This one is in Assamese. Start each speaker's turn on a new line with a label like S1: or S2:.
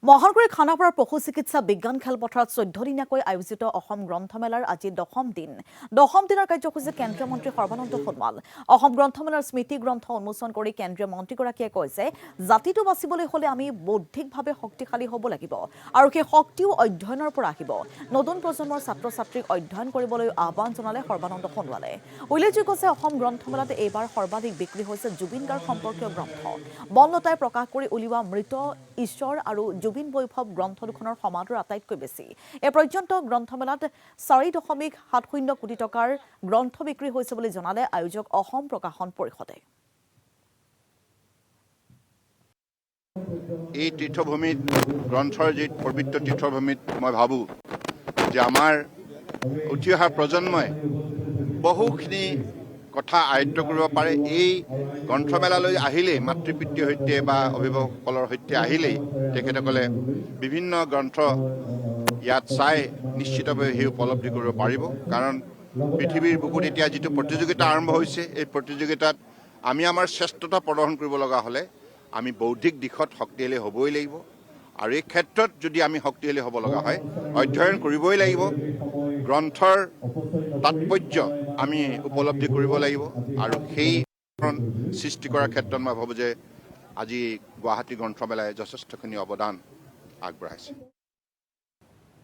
S1: মহানগৰীৰ খানাপাৰাৰ পশু চিকিৎসা বিজ্ঞান খেলপথাৰত 14 দিনীয়াকৈ আয়োজিত অসম গ্ৰন্থমেলাৰ আজি দশম দিনৰ কাৰ্যসূচীত কেন্দ্ৰীয় মন্ত্ৰী সৰ্বানন্দ সোণোৱাল অসম গ্ৰন্থমেলাৰ স্মৃতি গ্ৰন্থ উন্মোচন কৰি কেন্দ্ৰীয় মন্ত্ৰীগৰাকীয়ে কয় যে জাতিটো বাচিবলৈ হ'লে আমি বৌদ্ধিকভাৱে শক্তিশালী হ'ব লাগিব আৰু সেই শক্তিও অধ্যয়নৰ পৰা আহিব। নতুন প্ৰজন্মৰ ছাত্ৰ ছাত্ৰীক অধ্যয়ন কৰিবলৈ আহ্বান জনালে সৰ্বানন্দ সোণোৱালে। উল্লেখযোগ্য যে অসম গ্ৰন্থমেলাত এইবাৰ সৰ্বাধিক বিক্ৰী হৈছে জুবিন গাৰ্গ সম্পৰ্কীয় গ্ৰন্থ। বনলতাই প্ৰকাশ কৰি উলিওৱা মৃত ঈশ্বৰ আৰু জুবিন বৈভৱ গ্ৰন্থ দুখনৰ সমাদৰ আটাইতকৈ বেছি। এই পৰ্যন্ত গ্ৰন্থমেলাত 4.70 কোটি টকাৰ গ্ৰন্থ বিক্ৰী হৈছে বুলি জনালে আয়োজক অসম প্ৰকাশন পৰিষদে।
S2: এই তীৰ্থভূমিত গ্ৰন্থৰ যি পবিত্ৰ তীৰ্থভূমিত মই ভাবোঁ যে আমাৰ উঠি অহা প্ৰজন্মই বহুখিনি কথা আয়ত্ব কৰিব পাৰে। এই গ্ৰন্থমেলালৈ আহিলেই মাতৃ পিতৃৰ সৈতে বা অভিভাৱকসকলৰ সৈতে আহিলেই তেখেতসকলে বিভিন্ন গ্ৰন্থ ইয়াত চাই নিশ্চিতভাৱে সেই উপলব্ধি কৰিব পাৰিব। কাৰণ পৃথিৱীৰ বুকুত এতিয়া যিটো প্ৰতিযোগিতা আৰম্ভ হৈছে, এই প্ৰতিযোগিতাত আমি আমাৰ শ্ৰেষ্ঠতা প্ৰদৰ্শন কৰিব লগা হ'লে আমি বৌদ্ধিক দিশত শক্তিশালী হ'বই লাগিব। আৰু এই ক্ষেত্ৰত যদি আমি শক্তিশালী হ'ব লগা হয়, অধ্যয়ন কৰিবই লাগিব, গ্ৰন্থৰ তাৎপৰ্য আমি উপলব্ধি কৰিব লাগিব। আৰু সেই সৃষ্টি কৰাৰ ক্ষেত্ৰত মই ভাবোঁ যে আজি গুৱাহাটী গ্ৰন্থমেলাই যথেষ্টখিনি অৱদান আগবঢ়াইছে।